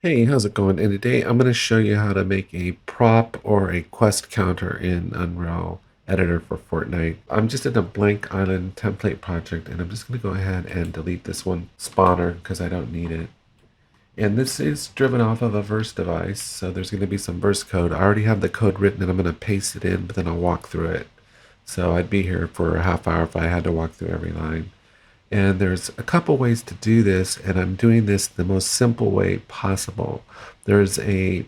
Hey, how's it going? And today I'm going to show you how to make a prop or a quest counter in Unreal Editor for Fortnite. I'm just in a blank island template project and I'm just going to go ahead and delete this one spawner because I don't need it. And this is driven off of a verse device, so there's going to be some verse code. I already have the code written and I'm going to paste it in, but then I'll walk through it. So I'd be here for a half hour if I had to walk through every line. And there's a couple ways to do this, and I'm doing this the most simple way possible. There's a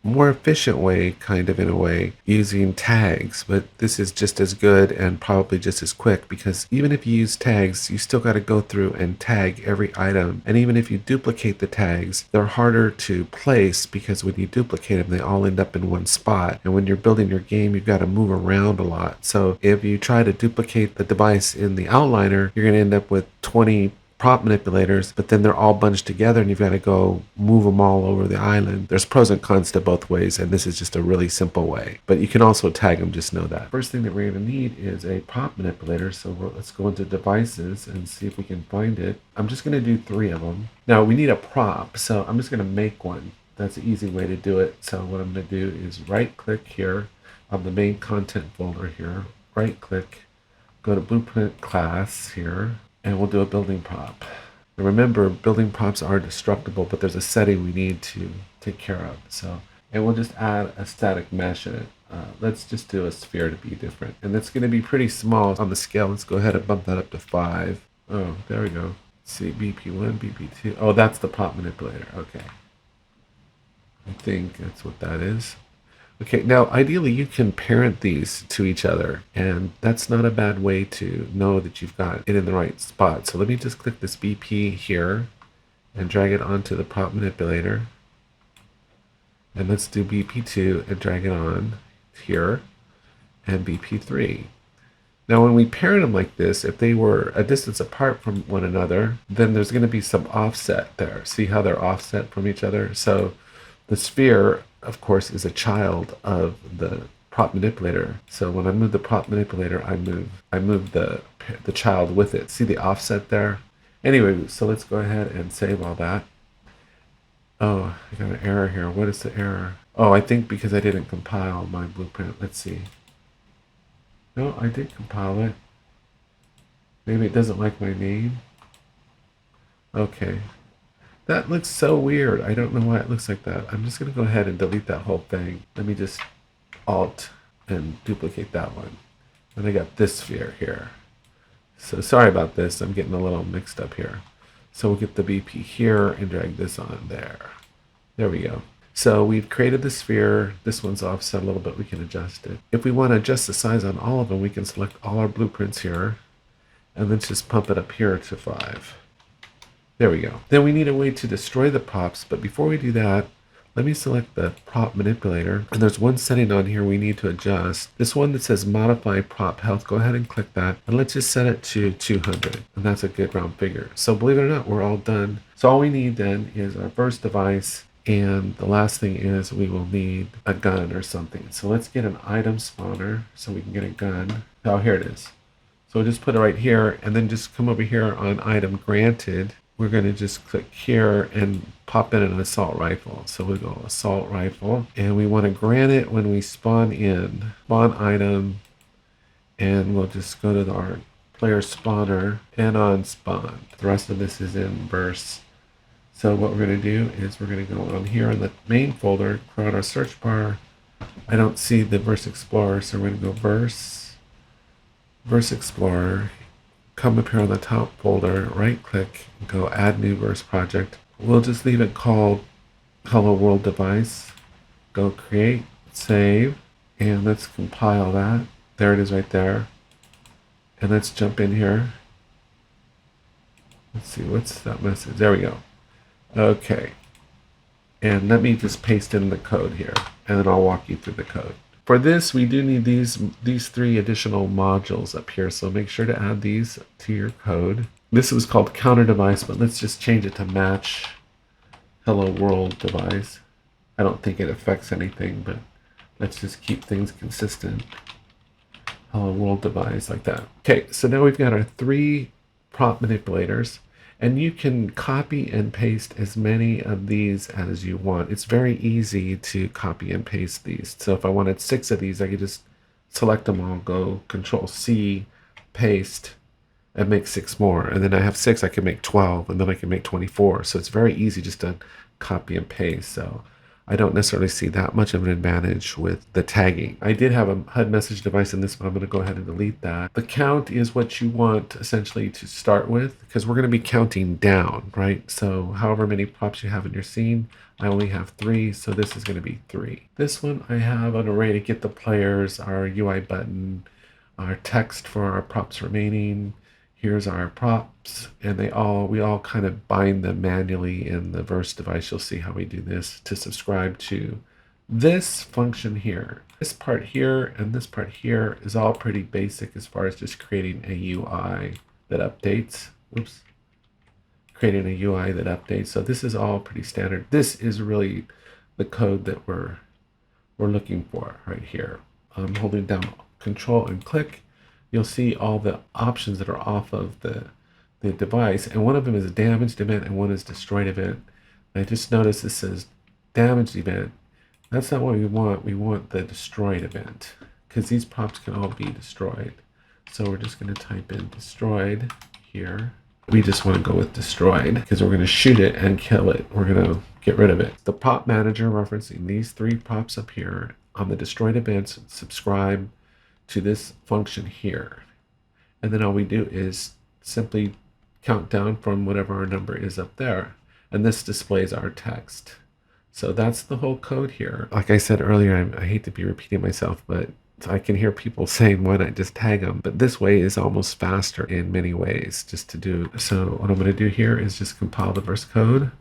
more efficient way, kind of in a way, using tags, but this is just as good and probably just as quick because even if you use tags, you still got to go through and tag every item. And even if you duplicate the tags, they're harder to place because when you duplicate them, they all end up in one spot. And when you're building your game, you've got to move around a lot. So if you try to duplicate the device in the outliner, you're going to end up with 20 prop manipulators, but then they're all bunched together and you've got to go move them all over the island. There's pros and cons to both ways, and this is just a really simple way. But you can also tag them, just know that. First thing that we're going to need is a prop manipulator, so let's go into devices and see if we can find it. I'm just going to do 3 of them. Now we need a prop, so I'm just going to make one. That's an easy way to do it. So what I'm going to do is right click here on the main content folder here, right click, go to blueprint class here, and we'll do a building prop. And remember, building props are destructible, but there's a setting we need to take care of. So, and we'll just add a static mesh in it. Let's just do a sphere to be different. And that's going to be pretty small on the scale. Let's go ahead and bump that up to 5. Oh, there we go. Let's see, BP1, BP2. Oh, that's the prop manipulator. Okay. I think that's what that is. Okay, now ideally you can parent these to each other, and that's not a bad way to know that you've got it in the right spot. So let me just click this BP here and drag it onto the prop manipulator. And let's do BP2 and drag it on here and BP3. Now when we parent them like this, if they were a distance apart from one another, then there's going to be some offset there. See how they're offset from each other? So the sphere, of course, is a child of the prop manipulator. So when I move the prop manipulator, I move the child with it. See the offset there? Anyway, so let's go ahead and save all that. Oh, I got an error here. What is the error? Oh, I think because I didn't compile my blueprint. Let's see. No, I did compile it. Maybe it doesn't like my name. Okay. That looks so weird. I don't know why it looks like that. I'm just going to go ahead and delete that whole thing. Let me just Alt and duplicate that one. And I got this sphere here. So sorry about this. I'm getting a little mixed up here. So we'll get the BP here and drag this on there. There we go. So we've created the sphere. This one's offset a little bit. We can adjust it. If we want to adjust the size on all of them, we can select all our blueprints here. And let's just pump it up here to 5. There we go. Then we need a way to destroy the props, but before we do that, let me select the prop manipulator. And there's one setting on here we need to adjust. This one that says modify prop health, go ahead and click that. And let's just set it to 200. And that's a good round figure. So believe it or not, we're all done. So all we need then is our burst device. And the last thing is we will need a gun or something. So let's get an item spawner so we can get a gun. Oh, here it is. So we'll just put it right here and then just come over here on item granted. We're going to just click here and pop in an assault rifle. So we'll go assault rifle, and we want to grant it when we spawn in. Spawn item, and we'll just go to our player spawner and on spawn. The rest of this is in verse. So what we're going to do is we're going to go on here in the main folder, clear out our search bar. I don't see the verse explorer, so we're going to go verse explorer. Come up here on the top folder, right click, go add new verse project. We'll just leave it called Hello World Device. Go create, save, and let's compile that. There it is right there. And let's jump in here. Let's see, what's that message? There we go. Okay. And let me just paste in the code here, and then I'll walk you through the code. For this, we do need these 3 additional modules up here, so make sure to add these to your code. This was called counter device, but let's just change it to match hello world device. I don't think it affects anything, but let's just keep things consistent. Hello world device like that. Okay, so now we've got our 3 prop manipulators, And you can copy and paste as many of these as you want. It's very easy to copy and paste these. So if I wanted 6 of these, I could just select them all, go Control C, paste, and make 6 more. And then I have 6, I can make 12, and then I can make 24. So it's very easy just to copy and paste. So I don't necessarily see that much of an advantage with the tagging. I did have a HUD message device in this, but I'm going to go ahead and delete that. The count is what you want essentially to start with, because we're going to be counting down, right? So however many props you have in your scene, I only have 3, so this is going to be 3. This one I have an array to get the players, our UI button, our text for our props remaining. Here's our props, and we all kind of bind them manually in the verse device. You'll see how we do this to subscribe to this function here. This part here and this part here is all pretty basic as far as just creating a UI that updates. Oops. Creating a UI that updates. So this is all pretty standard. This is really the code that we're looking for right here. I'm holding down Control and click. You'll see all the options that are off of the device, and one of them is a damaged event and one is destroyed event. And I just noticed this says damaged event. That's not what we want. We want the destroyed event, because these props can all be destroyed. So we're just going to type in destroyed here. We just want to go with destroyed because we're going to shoot it and kill it. We're going to get rid of it. The prop manager referencing these 3 props up here on the destroyed events, subscribe to this function here. And then all we do is simply count down from whatever our number is up there. And this displays our text. So that's the whole code here. Like I said earlier, I hate to be repeating myself, but I can hear people saying, why not just tag them? But this way is almost faster in many ways just to do. So what I'm going to do here is just compile the verse code.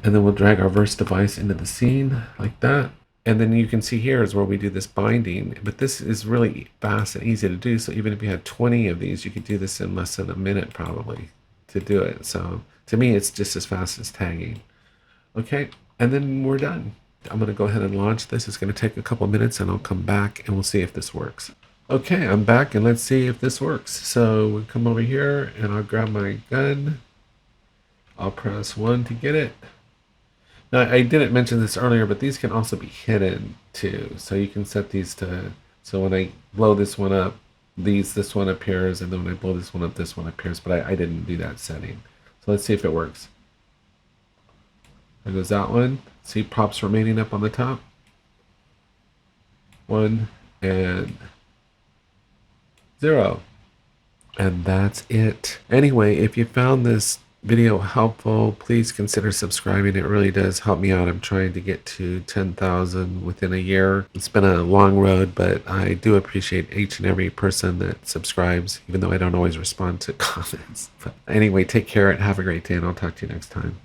And then we'll drag our verse device into the scene like that. And then you can see here is where we do this binding, but this is really fast and easy to do. So even if you had 20 of these, you could do this in less than a minute probably to do it. So to me, it's just as fast as tagging. Okay, and then we're done. I'm going to go ahead and launch this. It's going to take a couple minutes and I'll come back and we'll see if this works. Okay, I'm back and let's see if this works. So we'll come over here and I'll grab my gun. I'll press 1 to get it. Now, I didn't mention this earlier, but these can also be hidden too. So you can set these to, so when I blow this one up, this one appears, and then when I blow this one up, this one appears, but I didn't do that setting. So let's see if it works. There goes that one. See props remaining up on the top. 1 and 0. And that's it. Anyway, if you found this video helpful, please consider subscribing. It really does help me out. I'm trying to get to 10,000 within a year. It's been a long road, but I do appreciate each and every person that subscribes, even though I don't always respond to comments. But anyway, take care and have a great day, and I'll talk to you next time.